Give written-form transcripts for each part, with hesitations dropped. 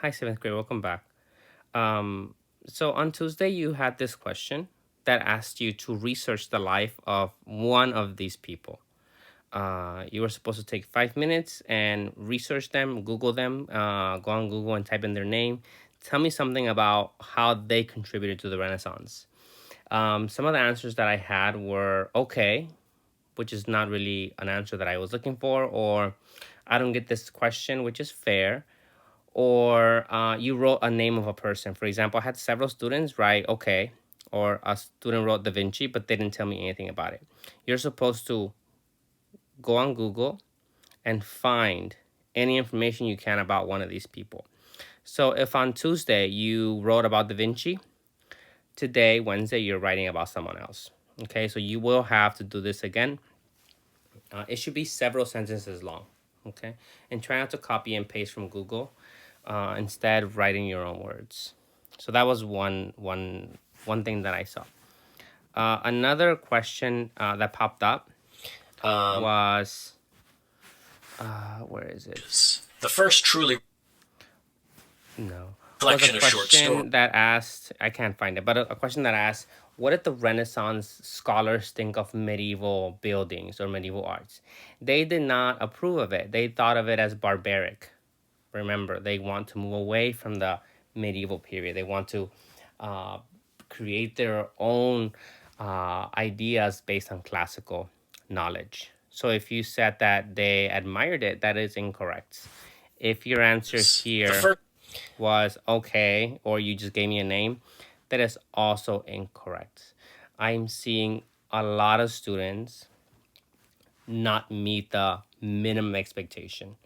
Hi, seventh grade. Welcome back. So on Tuesday, you had this question that asked you to research the life of one of these people. You were supposed to take 5 minutes and research them, Google them, go on Google and type in their name. Tell me something about how they contributed to the Renaissance. Some of the answers that I had were okay, which is not really an answer that I was looking for, or I don't get this question, which is fair, or you wrote a name of a person. For example, I had several students write okay, or a student wrote Da Vinci, but they didn't tell me anything about it. You're supposed to go on Google and find any information you can about one of these people. So if on Tuesday you wrote about Da Vinci, today, Wednesday, you're writing about someone else. Okay, so you will have to do this again. It should be several sentences long. Okay, and try not to copy and paste from Google. Instead of writing your own words. So that was one thing that I saw. Another question that popped up was where is it? The first truly No, was a collection of short stories. question that asked. I can't find it, but a question that asked, "What did the Renaissance scholars think of medieval buildings or medieval arts?" They did not approve of it. They thought of it as barbaric. Remember, they want to move away from the medieval period. They want to uh, create their own ideas based on classical knowledge. So if you said that they admired it, that is incorrect. If your answer The here first was okay, or you just gave me a name, that is also incorrect. I'm seeing a lot of students not meet the minimum expectation.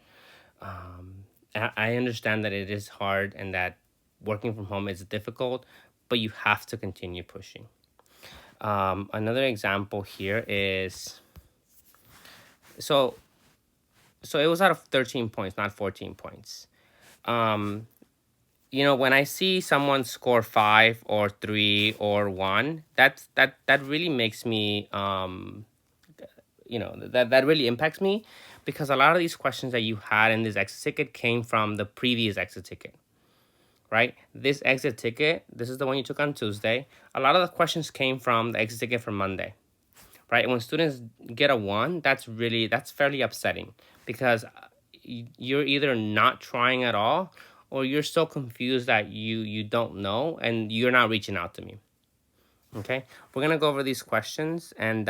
I understand that it is hard and that working from home is difficult, but you have to continue pushing. Another example here is so so it was out of 13 points, not 14 points. Um, when I see someone score 5 or 3 or 1, that really makes me that really impacts me, because a lot of these questions that you had in this exit ticket came from the previous exit ticket, right? This exit ticket, this is the one you took on Tuesday. A lot of the questions came from the exit ticket from Monday, right? And when students get a 1, that's fairly upsetting, because you're either not trying at all, or you're so confused that you don't know and you're not reaching out to me. Okay, we're gonna go over these questions, and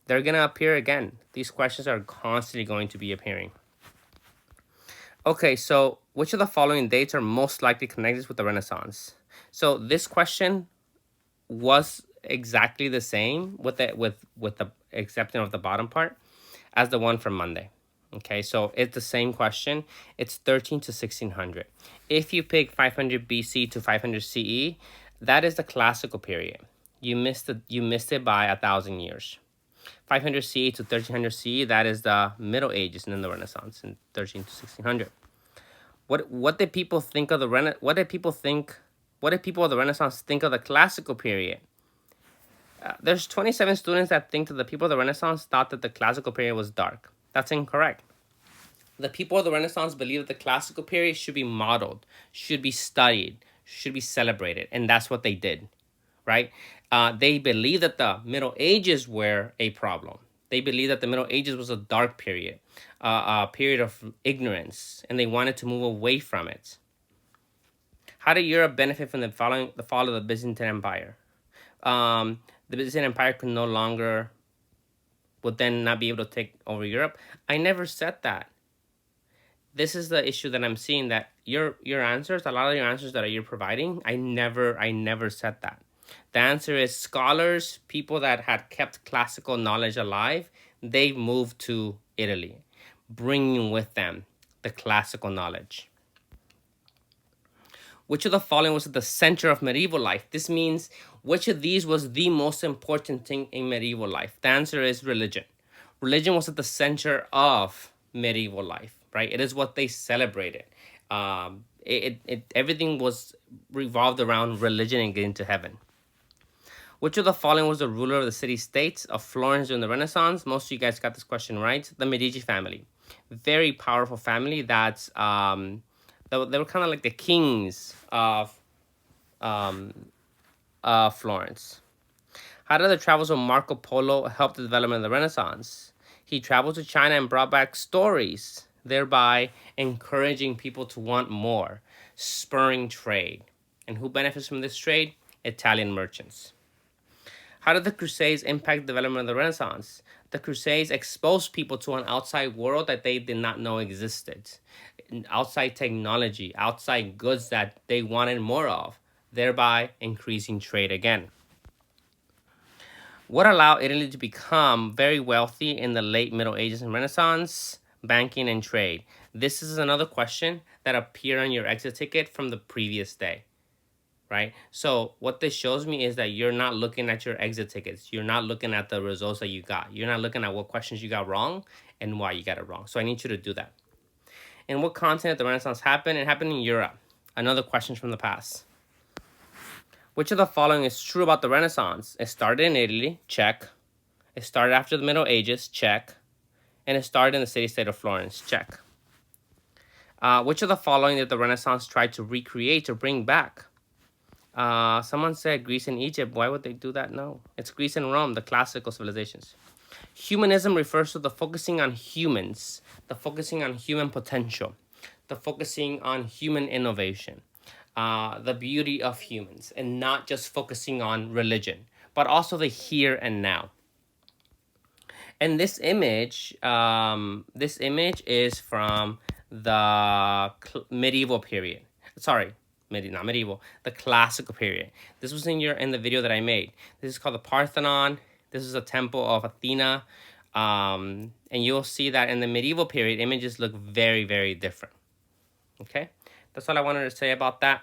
they're gonna appear again. These questions are constantly going to be appearing. Okay, so which of the following dates are most likely connected with the Renaissance? So this question was exactly the same with the exception of the bottom part as the one from Monday. Okay, so it's the same question. It's 13 to 1600. If you pick 500 BC to 500 CE, that is the classical period. You missed it by 1,000 years. 500 CE to 1300 CE, that is the Middle Ages and then the Renaissance in 13 to 1600. What did people think of the What did people think? What did people of the Renaissance think of the classical period? There's 27 students that think that the people of the Renaissance thought that the classical period was dark. That's incorrect. The people of the Renaissance believe that the classical period should be modeled, should be studied, should be celebrated, and that's what they did, right? They believe that the Middle Ages were a problem. They believe that the Middle Ages was a dark period, a period of ignorance, and they wanted to move away from it. How did Europe benefit from the fall of the Byzantine Empire? The Byzantine Empire could no longer, would then not be able to take over Europe. I never said that. This is the issue that I'm seeing, that your answers, a lot of your answers that you're providing, I never said that. The answer is scholars, people that had kept classical knowledge alive, they moved to Italy, bringing with them the classical knowledge. Which of the following was at the center of medieval life? This means, which of these was the most important thing in medieval life? The answer is religion. Religion was at the center of medieval life, right? It is what they celebrated. Everything was revolved around religion and getting to heaven. Which of the following was the ruler of the city-states of Florence during the Renaissance? Most of you guys got this question right. The Medici family. Very powerful family. That's the They were kind of like the kings of Florence. How did the travels of Marco Polo help the development of the Renaissance? He traveled to China and brought back stories, thereby encouraging people to want more, spurring trade. And who benefits from this trade? Italian merchants. How did the Crusades impact the development of the Renaissance? The Crusades exposed people to an outside world that they did not know existed. Outside technology, outside goods that they wanted more of, thereby increasing trade again. What allowed Italy to become very wealthy in the late Middle Ages and Renaissance? Banking and trade. This is another question that appeared on your exit ticket from the previous day, right? So what this shows me is that you're not looking at your exit tickets. You're not looking at the results that you got. You're not looking at what questions you got wrong and why you got it wrong. So I need you to do that. In what continent did the Renaissance happen? It happened in Europe. Another question from the past. Which of the following is true about the Renaissance? It started in Italy, check. It started after the Middle Ages, check. And it started in the city-state of Florence, check. Which of the following did the Renaissance try to recreate or bring back? Someone said Greece and Egypt. Why would they do that? No. It's Greece and Rome, the classical civilizations. Humanism refers to the focusing on humans, the focusing on human potential, the focusing on human innovation. The beauty of humans, and not just focusing on religion, but also the here and now. And this image is from the medieval period. Sorry, not medieval, the classical period. This was in the video that I made. This is called the Parthenon. This is a temple of Athena. And you'll see that in the medieval period, images look very, very different. Okay? That's all I wanted to say about that.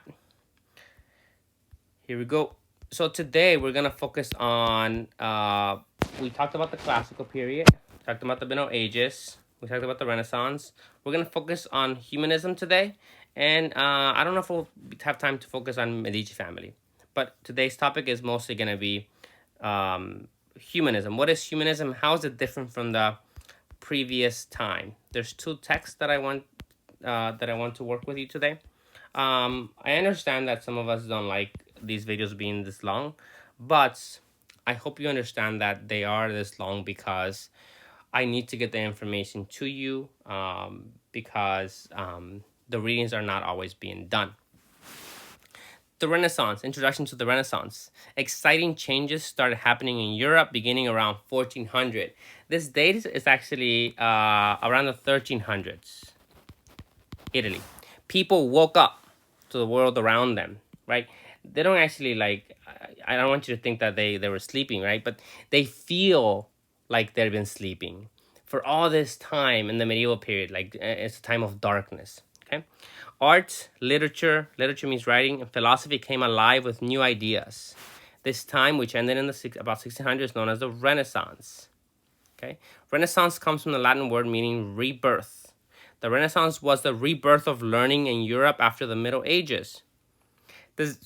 Here we go. So today we're going to focus on, we talked about the classical period, talked about the Middle Ages, we talked about the Renaissance. We're going to focus on humanism today. And I don't know if we'll have time to focus on Medici family. But today's topic is mostly going to be humanism. What is humanism? How is it different from the previous time? There's two texts that I want to work with you today. I understand that some of us don't like these videos being this long, but I hope you understand that they are this long because I need to get the information to you, because the readings are not always being done. The Renaissance, introduction to the Renaissance. Exciting changes started happening in Europe beginning around 1400. This date is actually around the 1300s. Italy. People woke up to the world around them, right? They don't actually I don't want you to think that they were sleeping, right? But they feel like they've been sleeping for all this time in the medieval period. Like it's a time of darkness, okay? Art, literature means writing, and philosophy came alive with new ideas. This time, which ended in about 1600, is known as the Renaissance, okay? Renaissance comes from the Latin word meaning rebirth. The Renaissance was the rebirth of learning in Europe after the Middle Ages. Does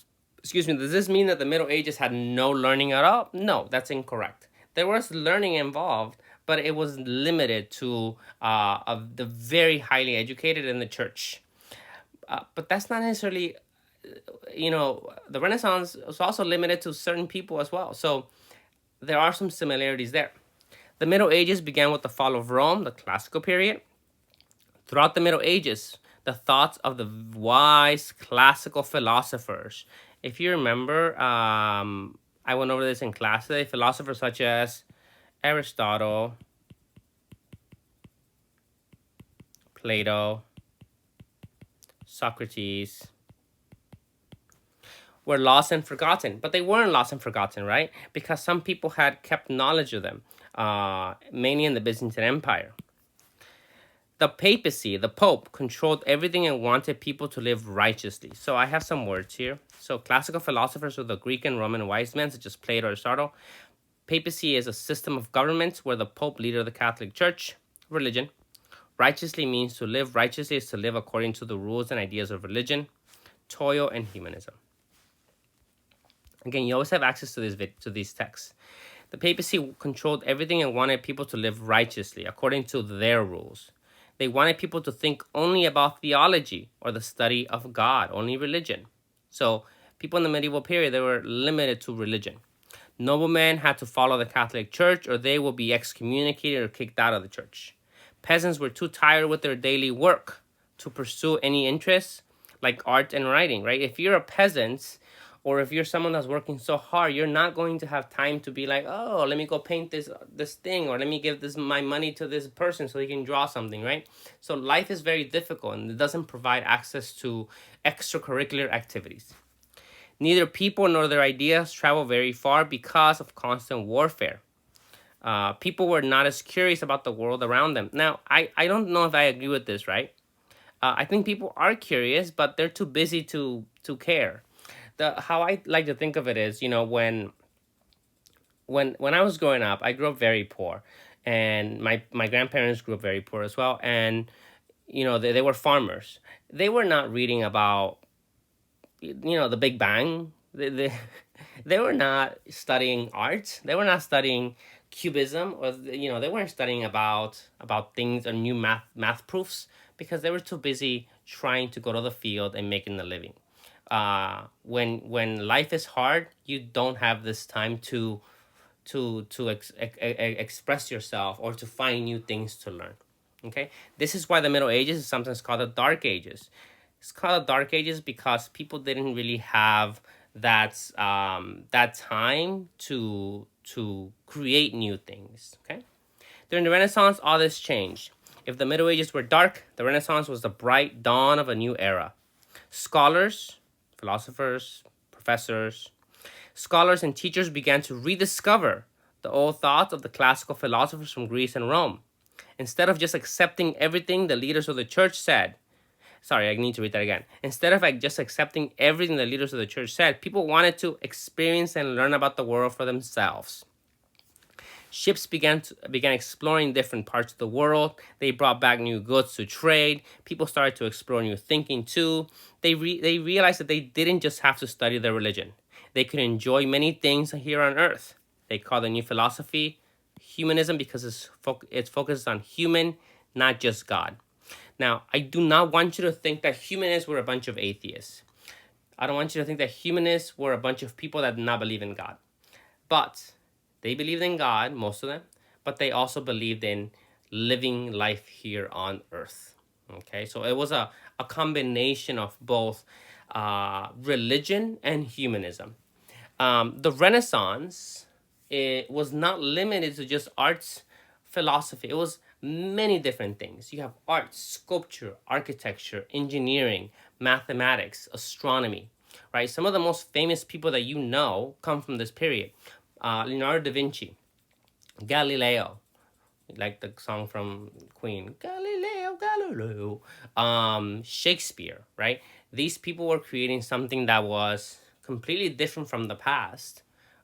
this mean that the Middle Ages had no learning at all? No, that's incorrect. There was learning involved, but it was limited to the very highly educated in the church. But that's not necessarily, the Renaissance was also limited to certain people as well. So there are some similarities there. The Middle Ages began with the fall of Rome, the classical period. Throughout the Middle Ages, the thoughts of the wise classical philosophers. If you remember, I went over this in class today. Philosophers such as Aristotle, Plato, Socrates, were lost and forgotten. But they weren't lost and forgotten, right? Because some people had kept knowledge of them, mainly in the Byzantine Empire. The papacy, the Pope, controlled everything and wanted people to live righteously. So I have some words here. So classical philosophers were the Greek and Roman wise men, such as Plato or Aristotle. Papacy is a system of government where the Pope, leader of the Catholic Church, religion. Righteously means to live righteously is to live according to the rules and ideas of religion, toil, and humanism. Again, you always have access to these texts. The papacy controlled everything and wanted people to live righteously according to their rules. They wanted people to think only about theology or the study of God, only religion. So people in the medieval period, they were limited to religion. Noblemen had to follow the Catholic Church or they will be excommunicated or kicked out of the church. Peasants were too tired with their daily work to pursue any interests like art and writing, right? If you're a peasant or if you're someone that's working so hard, you're not going to have time to be like, oh, let me go paint this thing, or let me give this my money to this person so he can draw something, right? So life is very difficult and it doesn't provide access to extracurricular activities. Neither people nor their ideas travel very far because of constant warfare. People were not as curious about the world around them. Now, I don't know if I agree with this, right? I think people are curious, but they're too busy to care. How I like to think of it is, when I was growing up, I grew up very poor, and my grandparents grew up very poor as well, and they were farmers. They were not reading about the Big Bang. They were not studying art. They were not studying cubism, or they weren't studying about things or new math proofs, because they were too busy trying to go to the field and making a living. When life is hard, you don't have this time to express yourself or to find new things to learn. Okay, this is why the Middle Ages is sometimes called the Dark Ages. It's called the Dark Ages because people didn't really have that time to create new things. Okay, during the Renaissance, all this changed. If the Middle Ages were dark, the Renaissance was the bright dawn of a new era. Scholars, philosophers, professors, scholars and teachers began to rediscover the old thoughts of the classical philosophers from Greece and Rome. Instead of just accepting everything the leaders of the church said, sorry, I need to read that again. Instead of just accepting everything the leaders of the church said, people wanted to experience and learn about the world for themselves. Ships began exploring different parts of the world. They brought back new goods to trade. People started to explore new thinking too. They realized that they didn't just have to study their religion. They could enjoy many things here on earth. They called the new philosophy humanism because it's focused on human, not just God. Now, I do not want you to think that humanists were a bunch of atheists. I don't want you to think that humanists were a bunch of people that did not believe in God. But they believed in God, most of them, but they also believed in living life here on earth. Okay, so it was a combination of both religion and humanism. The Renaissance, it was not limited to just arts, philosophy. It was many different things. You have art, sculpture, architecture, engineering, mathematics, astronomy, right? Some of the most famous people that you know come from this period. Leonardo da Vinci, Galileo, like the song from Queen, Galileo Galileo, Shakespeare, right? These people were creating something that was completely different from the past.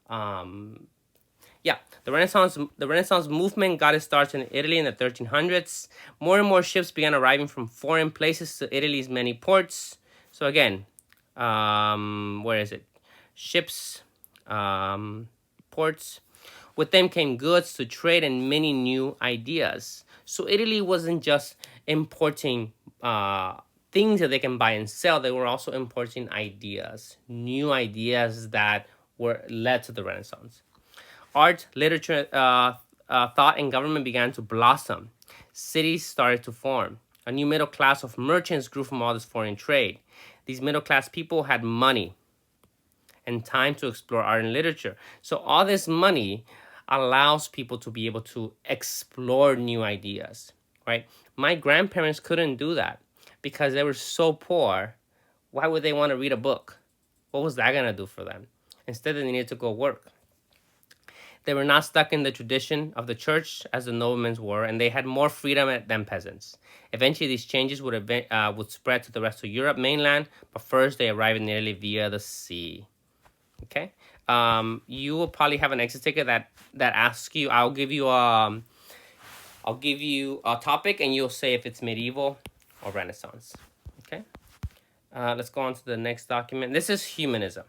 The Renaissance movement got its start in Italy in the 1300s. More and more ships began arriving from foreign places to Italy's many ports. So again, where is it? Ships, ports. With them came goods to trade and many new ideas. So Italy wasn't just importing things that they can buy and sell. They were also importing ideas, new ideas that were led to the Renaissance. Art, literature, thought, and government began to blossom. Cities started to form. A new middle class of merchants grew from all this foreign trade. These middle class people had money and time to explore art and literature. So all this money allows people to be able to explore new ideas, right? My grandparents couldn't do that because they were so poor. Why would they want to read a book? What was that going to do for them? Instead, they needed to go work. They were not stuck in the tradition of the church as the noblemen were, and they had more freedom than peasants. Eventually, these changes would spread to the rest of Europe mainland, but first they arrived in Italy via the sea. Okay, you will probably have an exit ticket that asks you. I'll give you a topic, and you'll say if it's medieval or Renaissance. Okay, let's go on to the next document. This is humanism.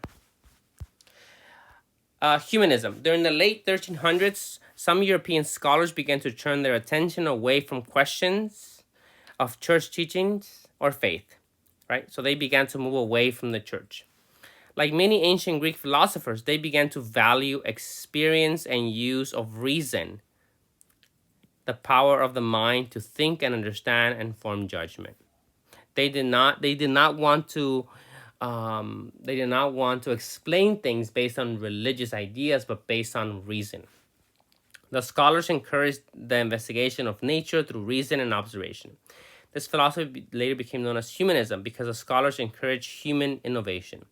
Humanism. During the late 1300s, some European scholars began to turn their attention away from questions of church teachings or faith, right? So they began to move away from the church. Like many ancient Greek philosophers, they began to value experience and use of reason, the power of the mind to think and understand and form judgment. They did not want to explain things based on religious ideas, but based on reason. The scholars encouraged the investigation of nature through reason and observation. This philosophy later became known as humanism because the scholars encouraged human innovation.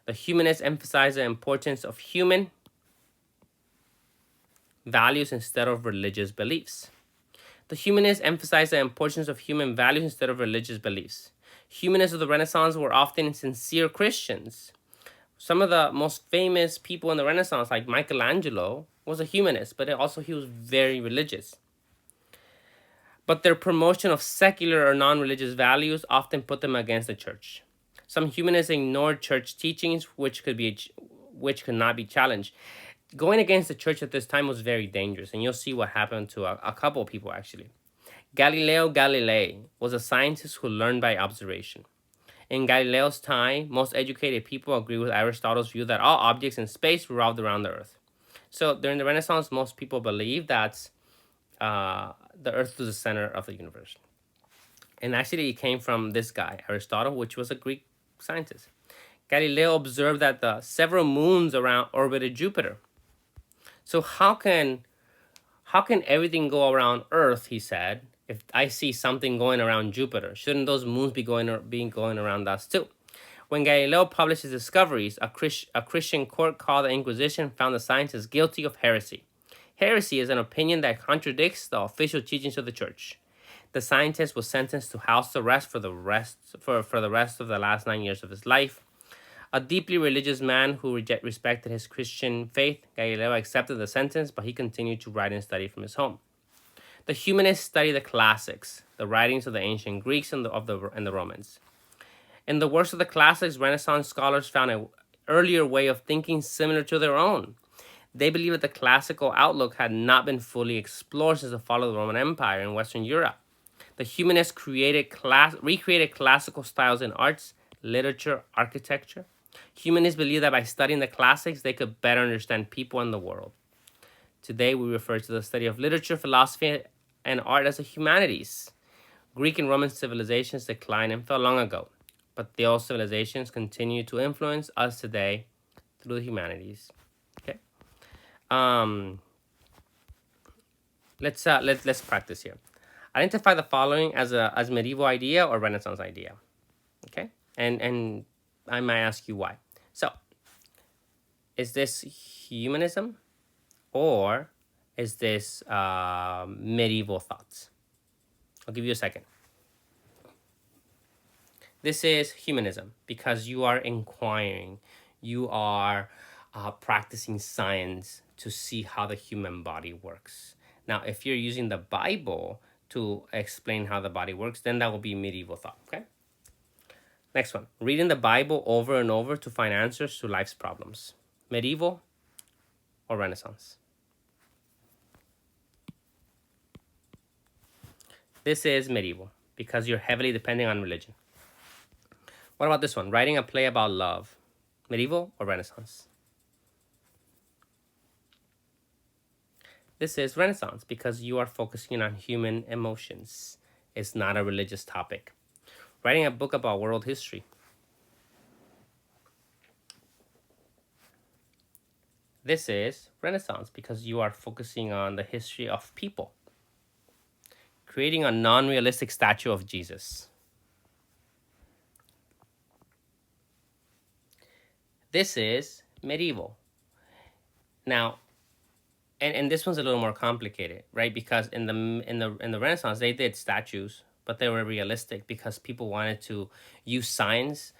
The humanists emphasized the importance of human values instead of religious beliefs. The humanists emphasized the importance of human values instead of religious beliefs. Humanists of the Renaissance were often sincere Christians. Some of the most famous people in the Renaissance, like Michelangelo, was a humanist, but also he was very religious. But their promotion of secular or non-religious values often put them against the church. Some humanists ignored church teachings, which could not be challenged. Going against the church at this time was very dangerous, and you'll see what happened to a couple of people actually. Galileo Galilei was a scientist who learned by observation. In Galileo's time, most educated people agree with Aristotle's view that all objects in space revolved around the Earth. So during the Renaissance, most people believed that the Earth was the center of the universe. And actually, it came from this guy, Aristotle, which was a Greek scientist. Galileo observed that the several moons around orbited Jupiter. So how can everything go around Earth, he said, if I see something going around Jupiter? Shouldn't those moons be going around us too? When Galileo published his discoveries, a Christian court called the Inquisition found the scientist guilty of heresy. Heresy is an opinion that contradicts the official teachings of the church. The scientist was sentenced to house arrest for the rest of the last 9 years of his life. A deeply religious man who respected his Christian faith, Galileo accepted the sentence, but he continued to write and study from his home. The humanists studied the classics, the writings of the ancient Greeks and the Romans. In the works of the classics, Renaissance scholars found an earlier way of thinking similar to their own. They believed that the classical outlook had not been fully explored since the fall of the Roman Empire in Western Europe. The humanists recreated classical styles in arts, literature, architecture. Humanists believed that by studying the classics, they could better understand people and the world. Today, we refer to the study of literature, philosophy, and art as the humanities. Greek and Roman civilizations declined and fell long ago, but those civilizations continue to influence us today through the humanities. Okay. Let's practice here. Identify the following as medieval idea or Renaissance idea. Okay, and I might ask you why. So, is this humanism, or is this medieval thoughts? I'll give you a second. This is humanism because you are inquiring, you are practicing science to see how the human body works. Now, if you're using the Bible to explain how the body works, then that will be medieval thought, okay? Next one, reading the Bible over and over to find answers to life's problems. Medieval or Renaissance? This is medieval because you're heavily depending on religion. What about this one? Writing a play about love. Medieval or Renaissance? This is Renaissance because you are focusing on human emotions. It's not a religious topic. Writing a book about world history. This is Renaissance because you are focusing on the history of people. Creating a non-realistic statue of Jesus. This is medieval. Now, and this one's a little more complicated, right? Because in the Renaissance, they did statues, but they were realistic because people wanted to use science,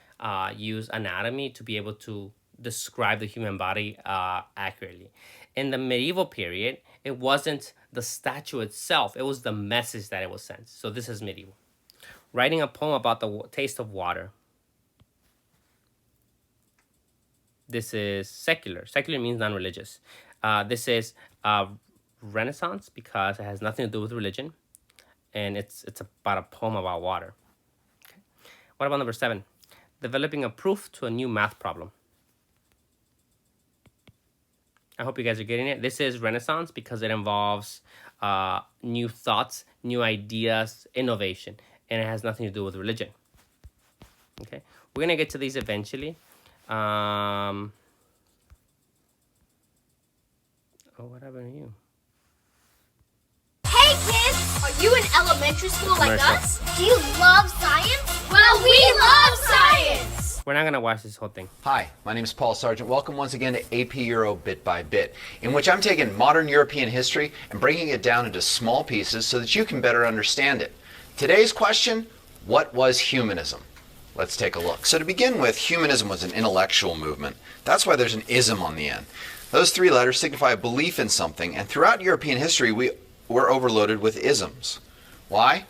use anatomy to be able to describe the human body accurately. In the medieval period, it wasn't the statue itself, it was the message that it was sent. So this is medieval. Writing a poem about the taste of water. This is secular. Secular means non-religious. This is Renaissance because it has nothing to do with religion. and it's about a poem about water. Okay. What about number 7? Developing a proof to a new math problem. I hope you guys are getting it. This is Renaissance because it involves new thoughts, new ideas, innovation, and it has nothing to do with religion. Okay, we're gonna get to these eventually. Oh, what happened to you? Hey kids, are you in elementary school like Commercial. us? Do you love science? Well, we love science! We're not gonna watch this whole thing. Hi, my name is Paul Sargent. Welcome once again to AP Euro Bit by Bit, in which I'm taking modern European history and breaking it down into small pieces so that you can better understand it. Today's question, what was humanism? Let's take a look. So to begin with, humanism was an intellectual movement. That's why there's an ism on the end. Those 3 letters signify a belief in something, and throughout European history we were overloaded with isms. Why?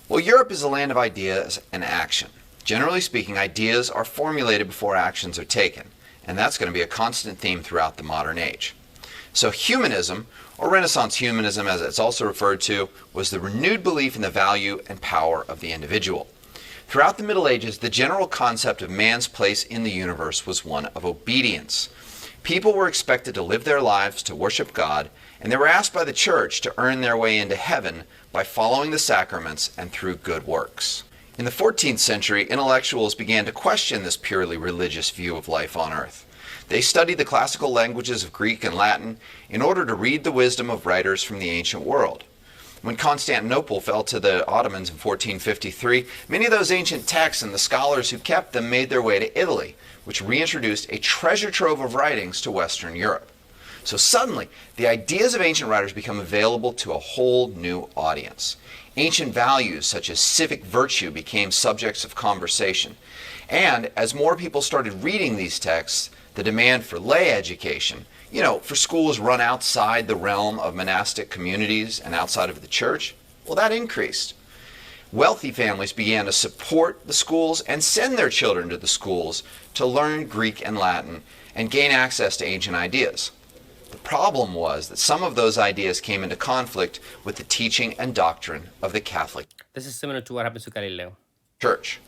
Well, Europe is a land of ideas and action. Generally speaking, ideas are formulated before actions are taken, and that's going to be a constant theme throughout the modern age. So humanism, or Renaissance humanism as it's also referred to, was the renewed belief in the value and power of the individual. Throughout the Middle Ages, the general concept of man's place in the universe was one of obedience. People were expected to live their lives to worship God, and they were asked by the church to earn their way into heaven by following the sacraments and through good works. In the 14th century, intellectuals began to question this purely religious view of life on earth. They studied the classical languages of Greek and Latin in order to read the wisdom of writers from the ancient world. When Constantinople fell to the Ottomans in 1453, many of those ancient texts and the scholars who kept them made their way to Italy, which reintroduced a treasure trove of writings to Western Europe. So suddenly, the ideas of ancient writers become available to a whole new audience. Ancient values such as civic virtue became subjects of conversation. And as more people started reading these texts, the demand for lay education, for schools run outside the realm of monastic communities and outside of the church, well, that increased. Wealthy families began to support the schools and send their children to the schools to learn Greek and Latin and gain access to ancient ideas. The problem was that some of those ideas came into conflict with the teaching and doctrine of the Catholic This is similar to what happens to Galileo. Church.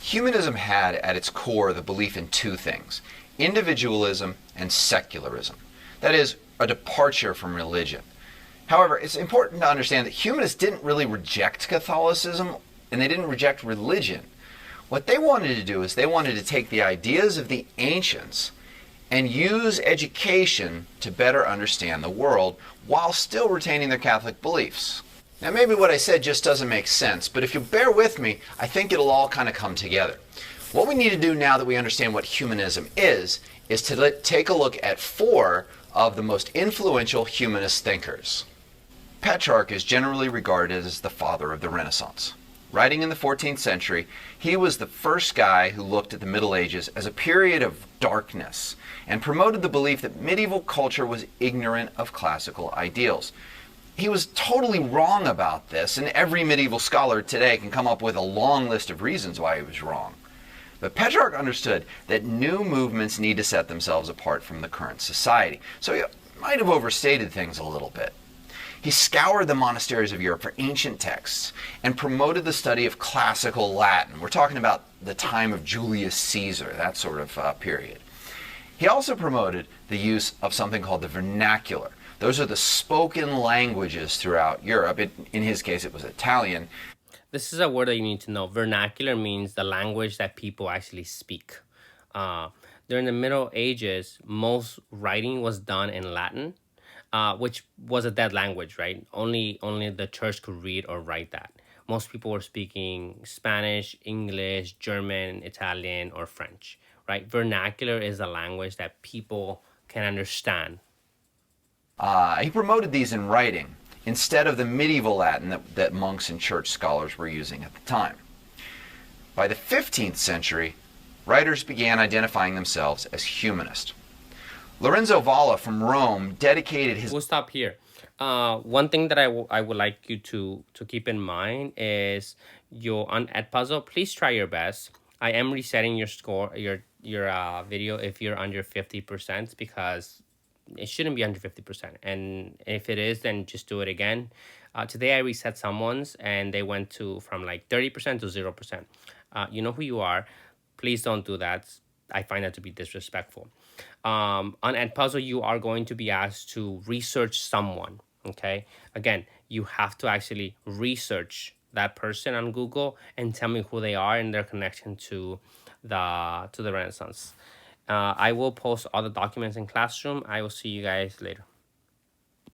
Humanism had at its core the belief in 2 things, individualism and secularism. That is, a departure from religion. However, it's important to understand that humanists didn't really reject Catholicism, and they didn't reject religion. What they wanted to do is they wanted to take the ideas of the ancients and use education to better understand the world while still retaining their Catholic beliefs. Now maybe what I said just doesn't make sense, but if you bear with me, I think it'll all kind of come together. What we need to do now that we understand what humanism is to take a look at 4 of the most influential humanist thinkers. Petrarch is generally regarded as the father of the Renaissance. Writing in the 14th century, he was the first guy who looked at the Middle Ages as a period of darkness and promoted the belief that medieval culture was ignorant of classical ideals. He was totally wrong about this, and every medieval scholar today can come up with a long list of reasons why he was wrong. But Petrarch understood that new movements need to set themselves apart from the current society, so he might have overstated things a little bit. He scoured the monasteries of Europe for ancient texts and promoted the study of classical Latin. We're talking about the time of Julius Caesar, that sort of period. He also promoted the use of something called the vernacular. Those are the spoken languages throughout Europe. In his case, it was Italian. This is a word that you need to know. Vernacular means the language that people actually speak. During the Middle Ages, most writing was done in Latin, which was a dead language, right? Only the church could read or write that. Most people were speaking Spanish, English, German, Italian, or French, right? Vernacular is a language that people can understand. He promoted these in writing instead of the medieval Latin that monks and church scholars were using at the time. By the 15th century, writers began identifying themselves as humanist. Lorenzo Valla from Rome dedicated his... We'll stop here. One thing that I would like you to keep in mind is on Edpuzzle, please try your best. I am resetting your score, your video if you're under 50%, because it shouldn't be under 50%. And if it is, then just do it again. Today I reset someone's and they went to from like 30% to 0%. You know who you are. Please don't do that. I find that to be disrespectful. On Edpuzzle, you are going to be asked to research someone. Okay. Again, you have to actually research that person on Google and tell me who they are and their connection to the Renaissance. I will post all the documents in Classroom. I will see you guys later.